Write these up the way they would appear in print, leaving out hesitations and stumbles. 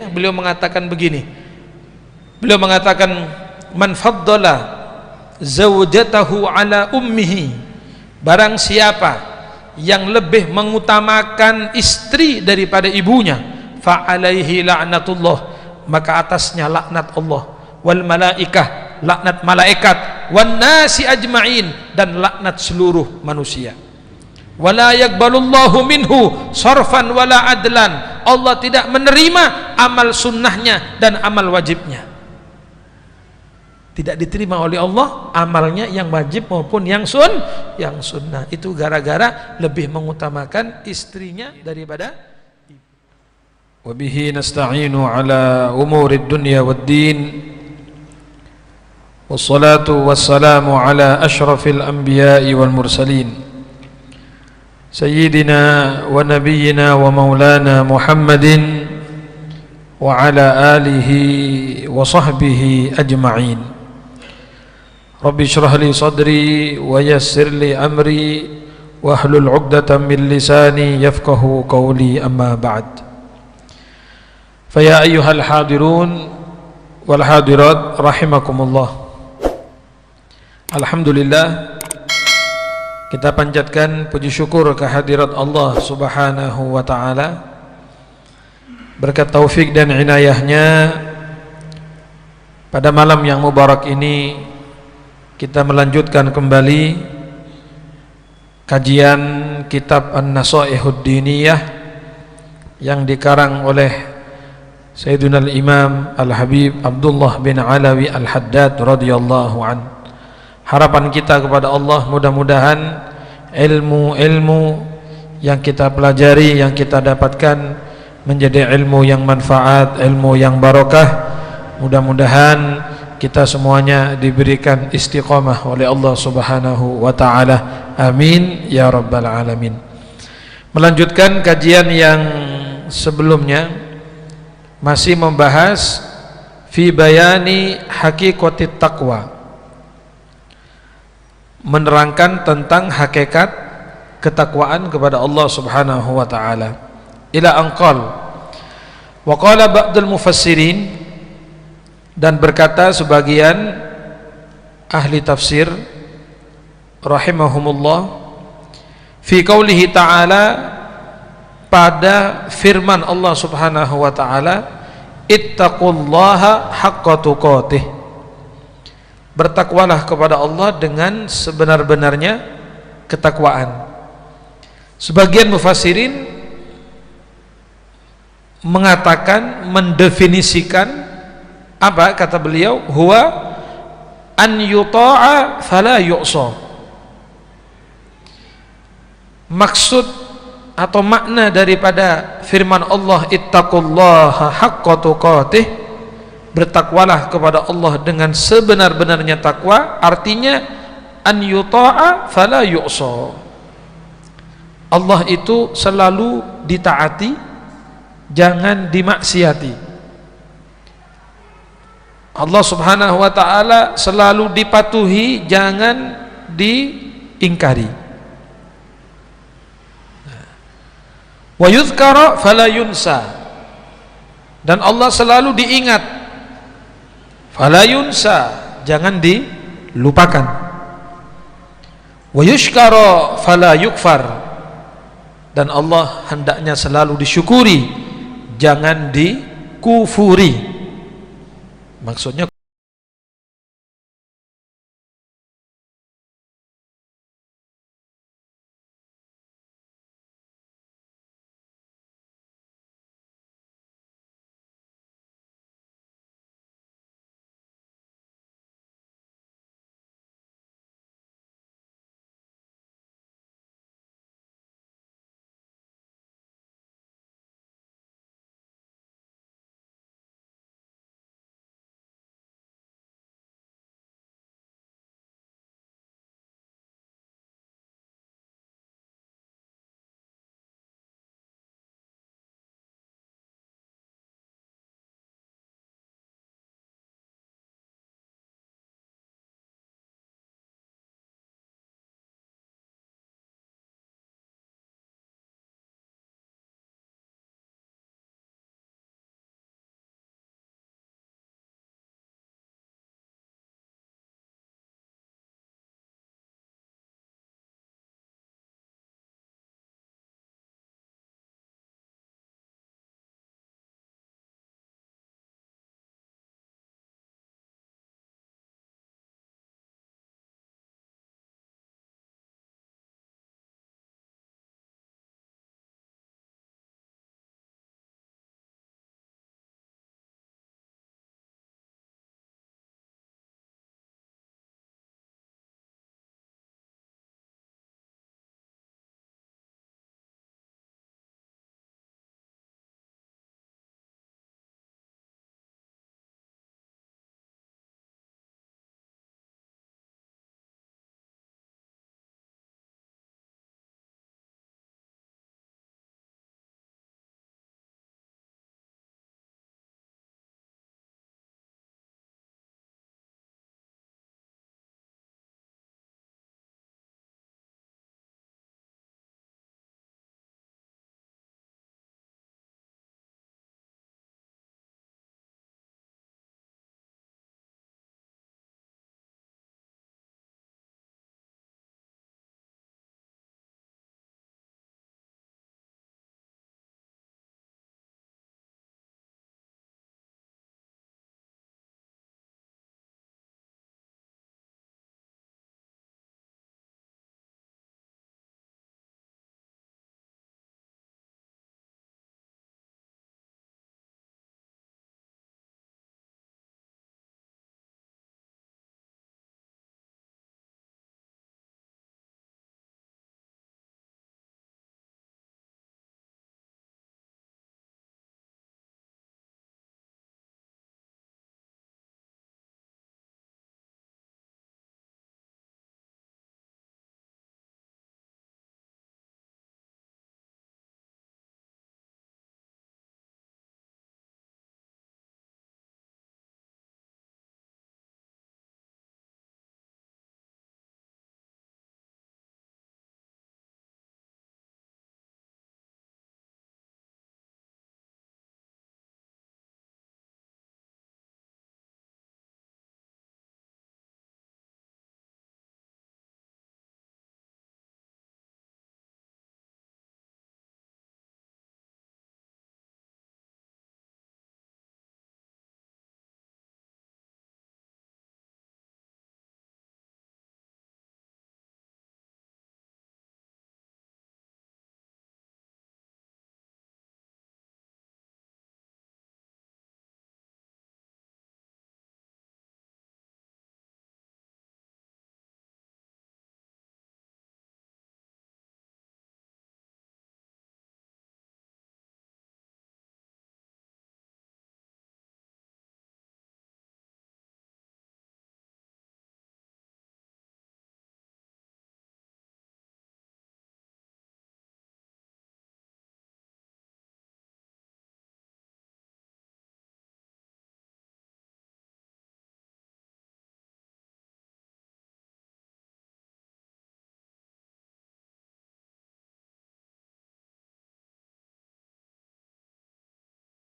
beliau mengatakan begini. Beliau mengatakan, man faddala zawjatahu ala ummihi, barang siapa yang lebih mengutamakan istri daripada ibunya, fa alaihi la'natullah, maka atasnya laknat Allah, wal malaikah, laknat malaikat, wan nasi ajma'in, dan laknat seluruh manusia. Wala yaqbalullahu minhu sarfan wala adlan, Allah tidak menerima amal sunnahnya dan amal wajibnya. Tidak diterima oleh Allah amalnya yang wajib maupun yang sunnah. Itu gara-gara lebih mengutamakan istrinya daripada ibu. Wa bihi nasta'inu ala umurid dunya wad din. Wassalatu wassalamu ala asyrafil anbiya'i wal mursalin, sayyidina wa nabiyyina wa maulana Muhammadin wa ala alihi wa sahbihi ajma'in. Rabbi shrah li sadri wa yassir li amri wa hlul 'uqdatam min lisani yafqahu qawli, amma ba'd. Fa ya ayyuhal hadirun wal hadirat rahimakumullah. Alhamdulillah, kita panjatkan puji syukur kehadirat Allah Subhanahu wa ta'ala. Berkat taufik dan inayahnya, pada malam yang mubarak ini kita melanjutkan kembali kajian kitab An-Nasaihud Diniyah yang dikarang oleh Sayyiduna Al-Imam Al-Habib Abdullah bin Alawi Al-Haddad radhiyallahu anhu. Harapan kita kepada Allah, mudah-mudahan ilmu-ilmu yang kita pelajari, yang kita dapatkan menjadi ilmu yang manfaat, ilmu yang barokah. Mudah-mudahan kita semuanya diberikan istiqamah oleh Allah Subhanahu wa ta'ala. Amin ya rabbal alamin. Melanjutkan kajian yang sebelumnya, masih membahas fi bayani haqiqatit taqwa, menerangkan tentang hakikat ketakwaan kepada Allah Subhanahu wa ta'ala. Ila anqal wa qala ba'dul mufassirin, dan berkata sebagian ahli tafsir rahimahumullah, fi qaulihi ta'ala, pada firman Allah Subhanahu wa ta'ala, ittaqullaha haqqa tuqatih, bertakwalah kepada Allah dengan sebenar-benarnya ketakwaan. Sebagian mufassirin mengatakan, mendefinisikan apa kata beliau, huwa an yuta'a fala yu'sa. Maksud atau makna daripada firman Allah ittaqullaha haqqa tuqatih, bertakwalah kepada Allah dengan sebenar-benarnya takwa, artinya an yuta'a fala yu'sa, Allah itu selalu ditaati, jangan dimaksiati. Allah Subhanahu wa ta'ala selalu dipatuhi, jangan diingkari. Wa yuzkara fala yunsa, dan Allah selalu diingat, fala yunsa, jangan dilupakan. Wa yushkara fala yukfar, dan Allah hendaknya selalu disyukuri, jangan dikufuri. Maksudnya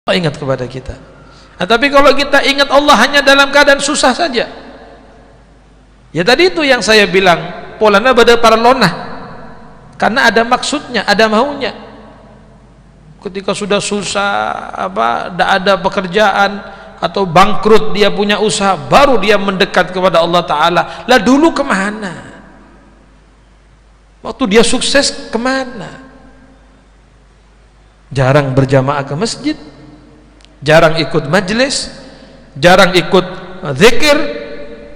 Allah ingat kepada kita. Nah, tapi kalau kita ingat Allah hanya dalam keadaan susah saja, ya tadi itu yang saya bilang, polana pada para lonah, karena ada maksudnya, ada maunya. Ketika sudah susah, tidak ada pekerjaan atau bangkrut, dia punya usaha, baru dia mendekat kepada Allah Ta'ala. Lah dulu kemana? Waktu dia sukses kemana? Jarang berjamaah ke masjid, jarang ikut majelis, jarang ikut zikir.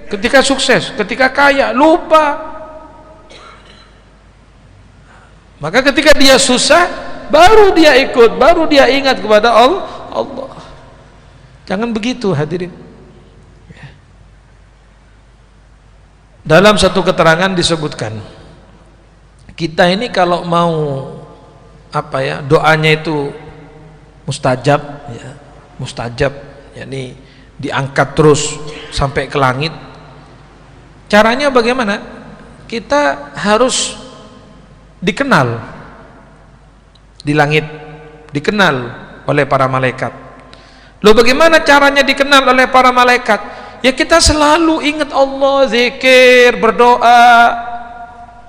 Ketika sukses, ketika kaya, lupa. Maka ketika dia susah, baru dia ikut, baru dia ingat kepada Allah. Jangan begitu hadirin. Dalam satu keterangan disebutkan, kita ini kalau mau doanya itu mustajab, ya, mustajab, yakni diangkat terus sampai ke langit. Caranya bagaimana? Kita harus dikenal di langit, dikenal oleh para malaikat. Loh, bagaimana caranya dikenal oleh para malaikat? Ya kita selalu ingat Allah, zikir, berdoa,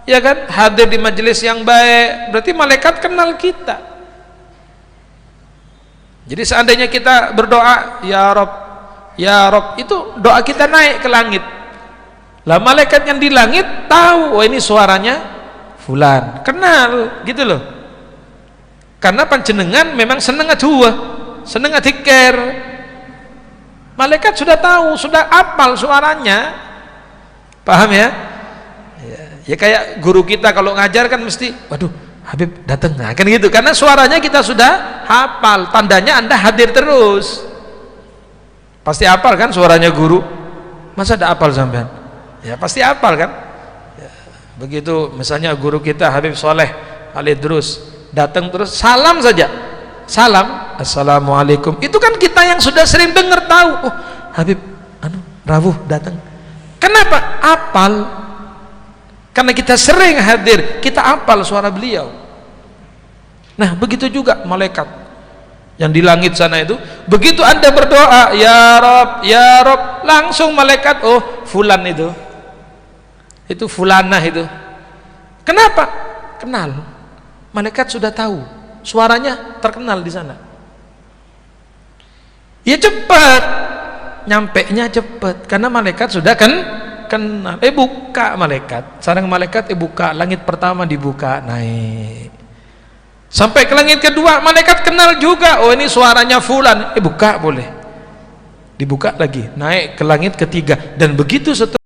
ya kan, hadir di majelis yang baik, berarti malaikat kenal kita. Jadi seandainya kita berdoa ya Rob, ya Rob, itu doa kita naik ke langit. Lah malaikat yang di langit tahu, oh ini suaranya fulan, kenal gitu loh. Karena panjenengan memang seneng aduh, seneng adikir. Malaikat sudah tahu, sudah apal suaranya. Paham ya? Ya kayak guru kita kalau ngajar kan mesti, waduh Habib datang, nah, kan gitu, karena suaranya kita sudah hafal, tandanya Anda hadir terus. Pasti hafal kan suaranya guru? Masa tidak hafal sampean? Ya pasti hafal kan? Ya, begitu misalnya guru kita Habib Soleh Al-Idrus datang terus salam saja, salam assalamualaikum, itu kan kita yang sudah sering dengar tahu, oh Habib Rawuh datang. Kenapa? Hafal. Karena kita sering hadir, kita hafal suara beliau. Nah begitu juga malaikat yang di langit sana itu, begitu Anda berdoa ya Rob, ya Rob, langsung malaikat, oh fulan itu fulanah itu. Kenapa? Kenal. Malaikat sudah tahu, suaranya terkenal di sana. Ya cepat, nyampenya cepat, karena malaikat sudah kenal. Buka malaikat, sarang malaikat buka, langit pertama dibuka, naik sampai ke langit kedua, malaikat kenal juga, oh ini suaranya fulan, buka, boleh dibuka lagi, naik ke langit ketiga, dan begitu seterusnya.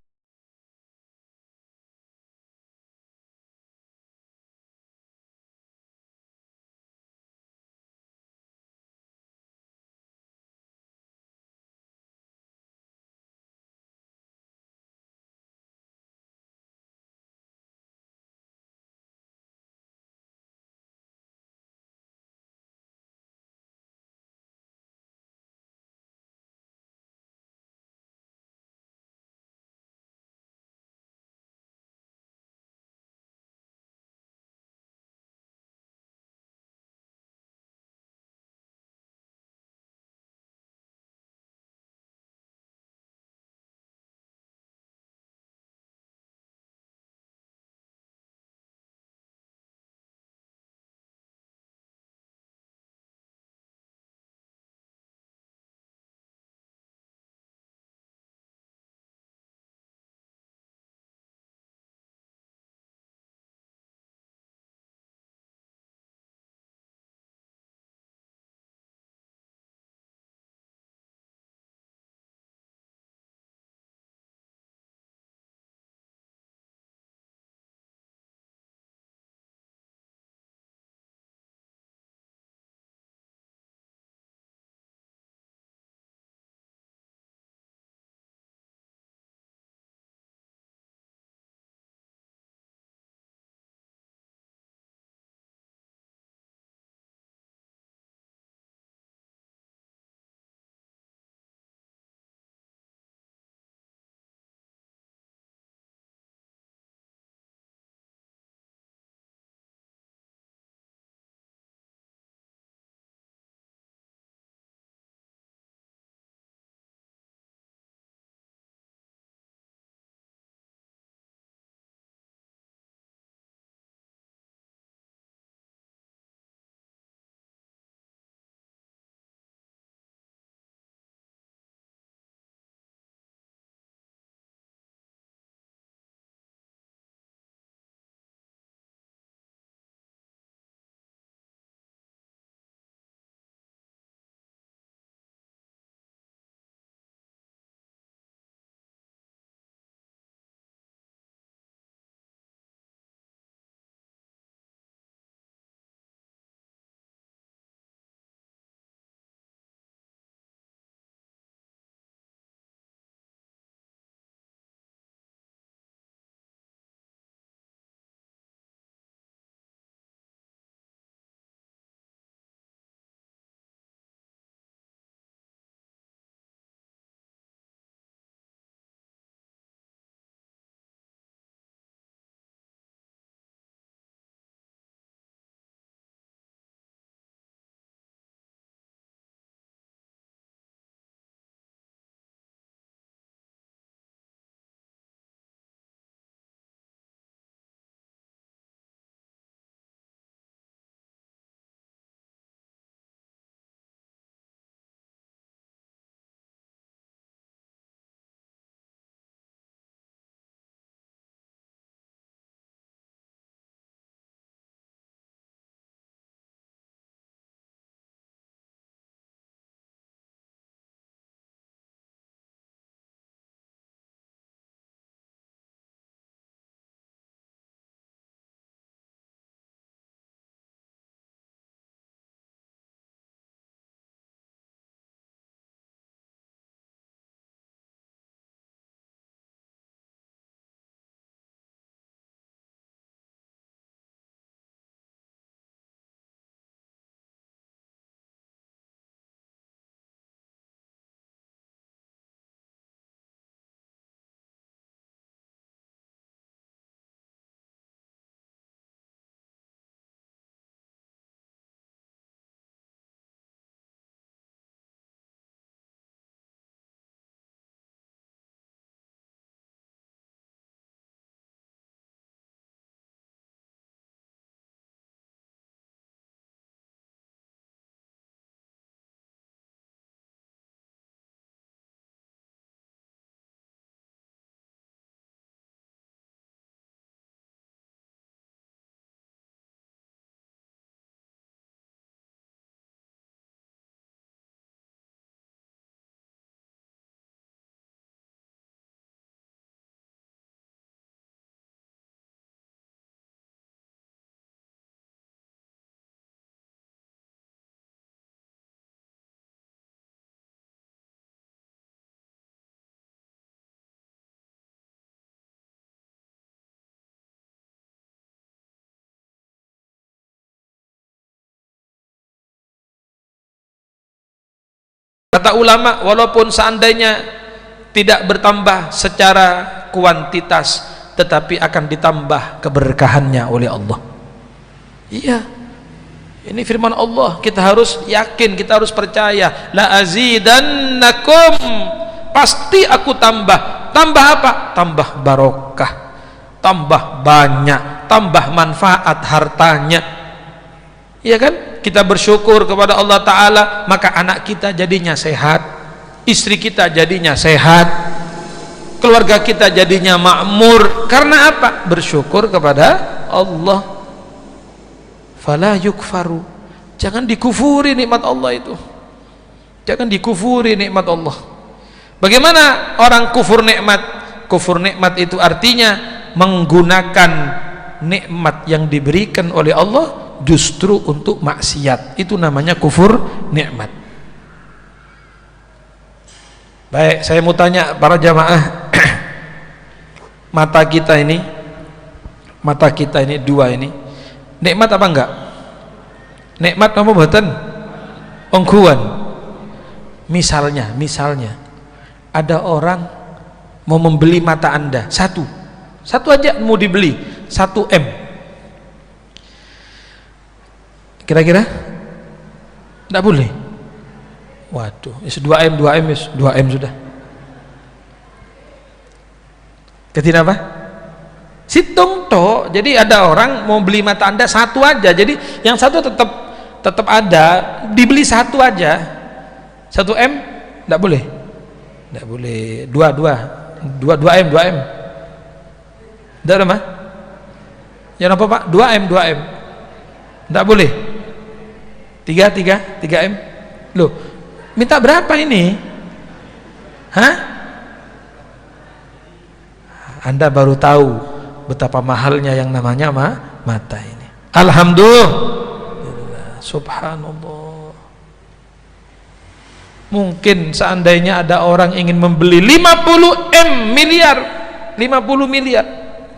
Kata ulama, walaupun seandainya tidak bertambah secara kuantitas, tetapi akan ditambah keberkahannya oleh Allah. Iya, ini firman Allah, kita harus yakin, kita harus percaya. La azidannakum, pasti aku tambah. Tambah apa? Tambah barokah, tambah banyak, tambah manfaat hartanya. Iya kan? Kita bersyukur kepada Allah Ta'ala, maka anak kita jadinya sehat, istri kita jadinya sehat, keluarga kita jadinya makmur. Karena apa? Bersyukur kepada Allah. Fala yukfaru, jangan dikufuri nikmat Allah itu, jangan dikufuri nikmat Allah. Bagaimana orang kufur nikmat? Kufur nikmat itu artinya menggunakan nikmat yang diberikan oleh Allah justru untuk maksiat. Itu namanya kufur nikmat. Baik, saya mau tanya para jamaah, mata kita ini dua ini nikmat apa enggak? Nikmat apa mboten? Ongguan. Misalnya ada orang mau membeli mata Anda, satu aja mau dibeli, 1 M. Kira-kira enggak boleh? Waduh, 2 M sudah. Ketina apa? Situng toh. Jadi ada orang mau beli mata Anda 1 aja, jadi yang 1 tetap ada, dibeli 1 aja. 1 M enggak boleh. Enggak boleh. 2 M. Enggak ada mah? Yang apa Pak? 2 M. Enggak boleh. 3 M. Loh, minta berapa ini? Hah? Anda baru tahu betapa mahalnya yang namanya mata ini. Alhamdulillah, subhanallah. Mungkin seandainya ada orang ingin membeli 50 miliar,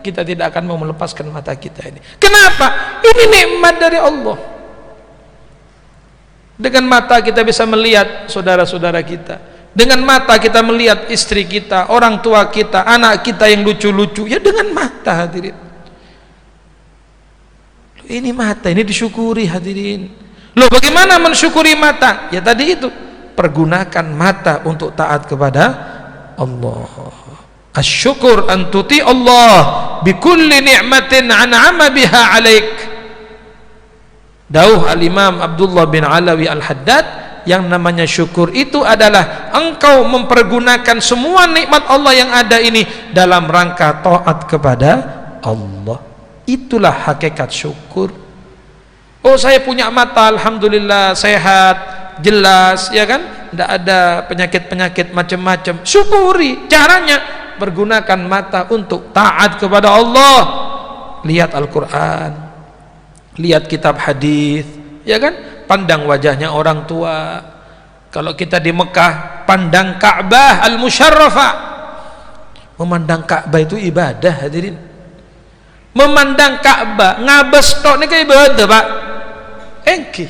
kita tidak akan mau melepaskan mata kita ini. Kenapa? Ini nikmat dari Allah. Dengan mata kita bisa melihat saudara-saudara kita, dengan mata kita melihat istri kita, orang tua kita, anak kita yang lucu-lucu, ya dengan mata, hadirin. Ini mata, ini disyukuri, hadirin. Loh, bagaimana mensyukuri mata? Ya tadi itu, pergunakan mata untuk taat kepada Allah. Asyukur an tuti Allah bikulli ni'matin an'ama biha alaik. Dauh al-Imam Abdullah bin Alawi al-Haddad, yang namanya syukur itu adalah engkau mempergunakan semua nikmat Allah yang ada ini dalam rangka taat kepada Allah. Itulah hakikat syukur. Oh, saya punya mata, alhamdulillah sehat, jelas, ya kan, tidak ada penyakit-penyakit macam-macam. Syukuri. Caranya pergunakan mata untuk taat kepada Allah. Lihat Al-Quran, lihat kitab hadis, ya kan, pandang wajahnya orang tua. Kalau kita di Mekah, pandang Ka'bah al-Musyarrafah. Memandang Ka'bah itu ibadah, hadirin. Memandang Ka'bah ngabes tok niki ibadah, Pak. Engki.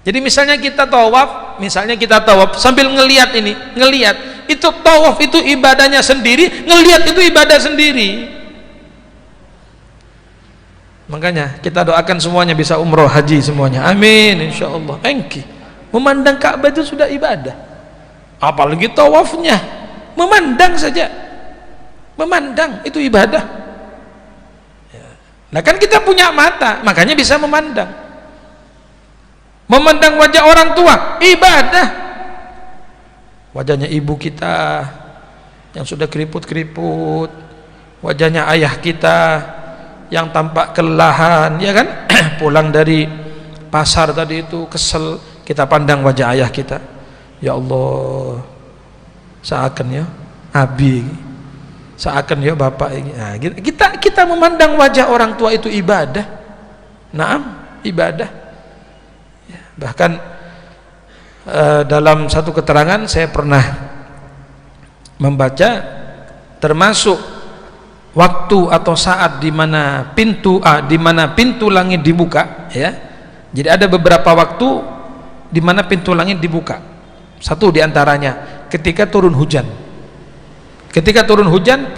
Jadi misalnya kita tawaf sambil ngelihat itu tawaf itu ibadahnya sendiri, ngelihat itu ibadah sendiri. Makanya kita doakan semuanya bisa umroh haji semuanya, amin insyaallah. Engki memandang Ka'bah itu sudah ibadah, apalagi tawafnya, memandang saja, memandang itu ibadah ya. Nah kan kita punya mata, makanya bisa memandang wajah orang tua, ibadah. Wajahnya ibu kita yang sudah keriput-keriput, wajahnya ayah kita yang tampak kelelahan, ya kan, pulang dari pasar tadi itu kesel, kita pandang wajah ayah kita, ya Allah, seakan ya abi, seakan ya bapak ini. Nah, kita memandang wajah orang tua itu ibadah. Naam, ibadah ya. Bahkan dalam satu keterangan saya pernah membaca, termasuk waktu atau saat di mana pintu langit dibuka, ya. Jadi ada beberapa waktu di mana pintu langit dibuka. Satu diantaranya ketika turun hujan. Ketika turun hujan,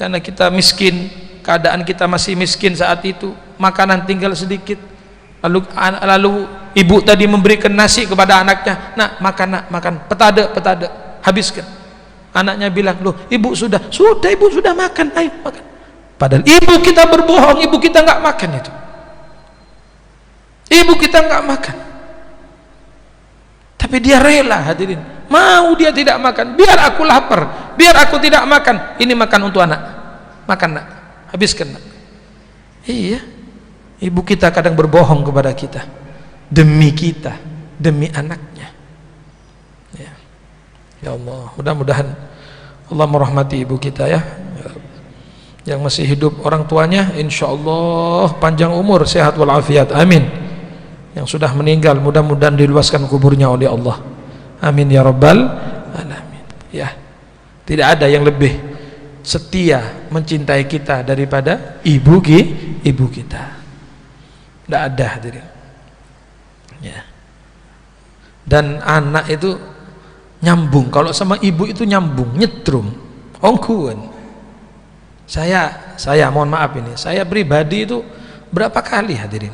karena kita miskin, keadaan kita masih miskin saat itu, makanan tinggal sedikit, lalu ibu tadi memberikan nasi kepada anaknya, nak makan, petada, habiskan. Anaknya bilang, loh ibu sudah ibu sudah makan, ayo makan. Padahal ibu kita berbohong, ibu kita nggak makan itu, ibu kita nggak makan, tapi dia rela, hadirin, mau dia tidak makan, biar aku lapar, biar aku tidak makan, ini makan untuk anak, makan nak, habiskan nak. Iya, ibu kita kadang berbohong kepada kita demi kita, demi anaknya. Ya Allah, mudah-mudahan Allah merahmati ibu kita ya. Yang masih hidup orang tuanya insya Allah panjang umur, sehat walafiat, amin. Yang sudah meninggal mudah-mudahan diluaskan kuburnya oleh Allah, amin ya rabbal alamin. Ya, tidak ada yang lebih setia mencintai kita daripada ibu kita. Tidak ada, hadirin. Ya. Dan anak itu nyambung, kalau sama ibu itu nyambung, nyetrum, ongkuan. Saya mohon maaf ini, saya pribadi itu berapa kali, hadirin,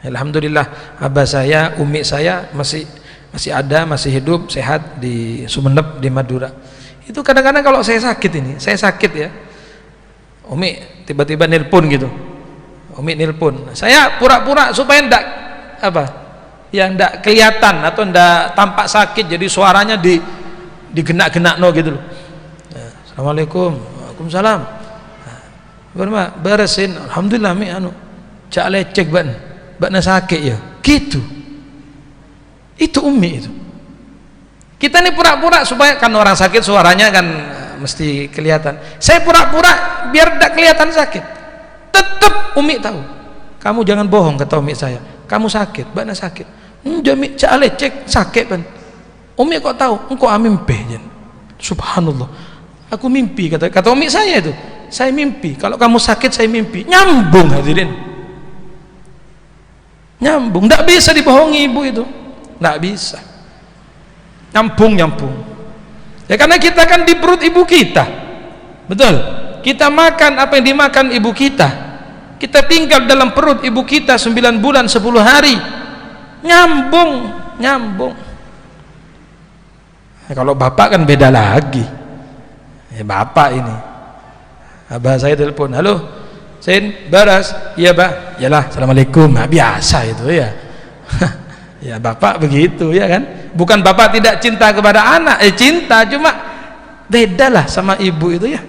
Alhamdulillah abah saya, umi saya masih ada, masih hidup, sehat di Sumeneb, di Madura. Itu kadang-kadang kalau saya sakit ya, umi tiba-tiba nelpon gitu, umi nelpon, saya pura-pura supaya ndak apa, ya ndak kelihatan atau ndak tampak sakit, jadi suaranya digenak-genak no gitu loh. Nah, assalamualaikum, waalaikumsalam. Nah, beresin, alhamdulillah mi anu, cak lecek bakna sakit ya, gitu. Itu umi itu. Kita ini pura-pura supaya kan orang sakit suaranya kan mesti kelihatan. Saya pura-pura biar tidak kelihatan sakit. Tetap umi tahu. Kamu jangan bohong kata umi saya. Kamu sakit, bakna sakit. Jami cale cek sakit kan. Umi kok tahu? Engkau mimpi jen. Subhanallah. Aku mimpi kata umi saya itu. Saya mimpi. Kalau kamu sakit saya mimpi. Nyambung hadirin. Nyambung. Tidak bisa dibohongi ibu itu. Tidak bisa. Nyambung ya, karena kita kan di perut ibu kita, betul, kita makan apa yang dimakan ibu kita, kita tinggal dalam perut ibu kita 9 bulan 10 hari, nyambung. Nah, kalau bapak kan beda lagi ya, bapak ini abah saya telepon, halo Sen, Baras, iya bah, yalah, assalamualaikum. Nah, biasa itu ya. Ya bapak begitu ya kan, bukan bapak tidak cinta kepada anak, cinta, cuma bedalah sama ibu itu ya.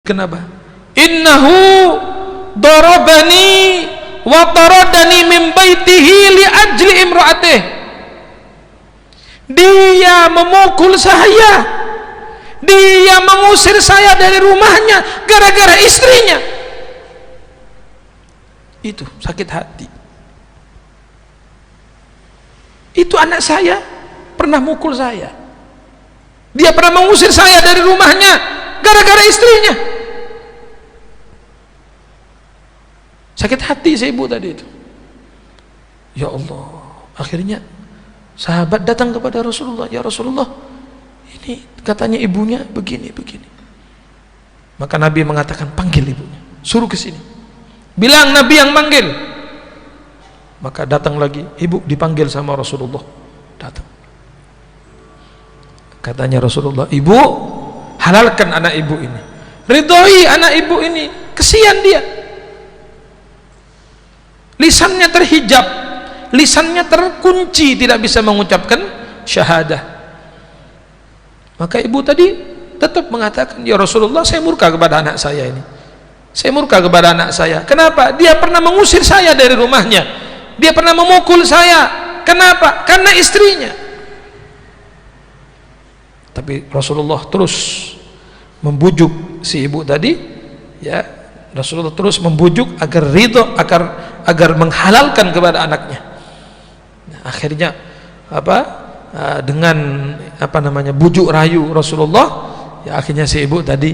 Kenapa? Innahu darabani wa taradani min baitihi li ajli imra'atih. Dia memukul saya, dia mengusir saya dari rumahnya gara-gara istrinya. Itu sakit hati. Itu anak saya pernah mukul saya, dia pernah mengusir saya dari rumahnya gara-gara istrinya. Sakit hati si ibu tadi itu. Ya Allah, akhirnya sahabat datang kepada Rasulullah. Ya Rasulullah, ini katanya ibunya begini. Maka Nabi mengatakan, panggil ibunya, suruh ke sini, bilang Nabi yang manggil. Maka datang lagi, ibu dipanggil sama Rasulullah, datang. Katanya Rasulullah, ibu halalkan anak ibu ini, ridhoi anak ibu ini, kesian dia, lisannya terhijab, lisannya terkunci, tidak bisa mengucapkan syahadah. Maka ibu tadi tetap mengatakan, ya Rasulullah, saya murka kepada anak saya ini, saya murka kepada anak saya. Kenapa? Dia pernah mengusir saya dari rumahnya, dia pernah memukul saya. Kenapa? Karena istrinya. Tapi Rasulullah terus membujuk si ibu tadi, ya, Rasulullah terus membujuk agar ridho, agar menghalalkan kepada anaknya. Nah, akhirnya dengan bujuk rayu Rasulullah, ya akhirnya si ibu tadi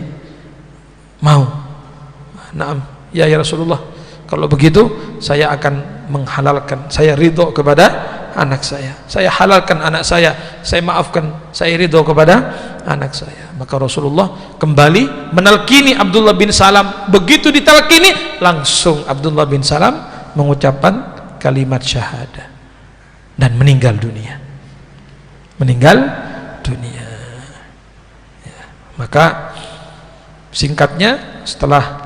mau. Naam, ya Rasulullah, kalau begitu saya akan menghalalkan, saya ridho kepada anak saya halalkan anak saya maafkan, saya ridho kepada anak saya. Maka Rasulullah kembali menelkini Abdullah bin Salam. Begitu ditelkini, langsung Abdullah bin Salam mengucapkan kalimat syahadah dan meninggal dunia. Ya. Maka singkatnya, setelah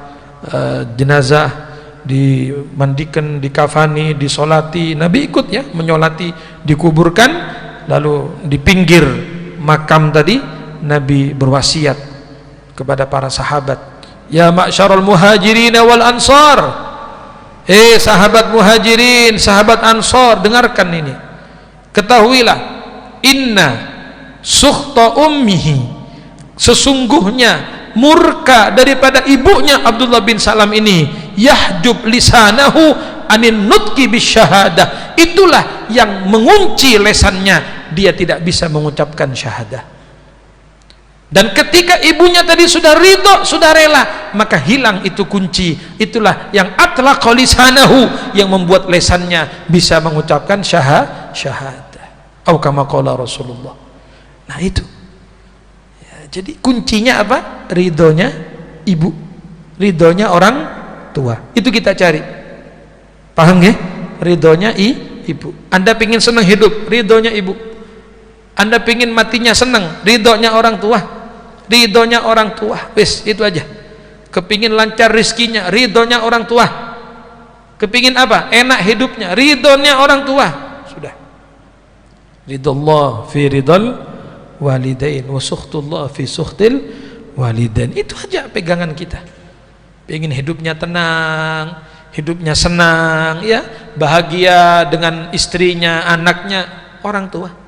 jenazah dimandikan, dikafani, disolati, Nabi ikut ya menyolati, dikuburkan. Lalu di pinggir makam tadi Nabi berwasiat kepada para sahabat, ya ma'syarul muhajirin wal ansar, sahabat muhajirin, sahabat ansar, dengarkan ini, ketahuilah, inna sukhta ummihi, sesungguhnya murka daripada ibunya Abdullah bin Salam ini, yahjub lisanahu anin nutqi bisyahadah, itulah yang mengunci lesannya, dia tidak bisa mengucapkan syahadah. Dan ketika ibunya tadi sudah ridho, sudah rela, maka hilang itu kunci. Itulah yang atlaqa lisanahu, yang membuat lesannya bisa mengucapkan syahadah. Atau kama qala Rasulullah. Nah itu. Jadi kuncinya apa? Ridhonya ibu, ridhonya orang tua. Itu kita cari. Paham ya? Ridhonya ibu. Anda pingin senang hidup, ridhonya ibu. Anda pingin matinya senang, ridhonya orang tua. Ridhonya orang tua. Wis, itu aja. Kepingin lancar rizkinya, ridhonya orang tua. Kepingin apa? Enak hidupnya, ridhonya orang tua. Sudah. Ridullah fi ridal walidain wa sukhtullah fi sukhtil walidain. Itu aja pegangan kita. Pengen hidupnya tenang, hidupnya senang, ya, bahagia dengan istrinya, anaknya, orang tua.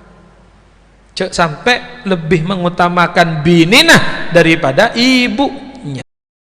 Sampai lebih mengutamakan bini daripada ibu.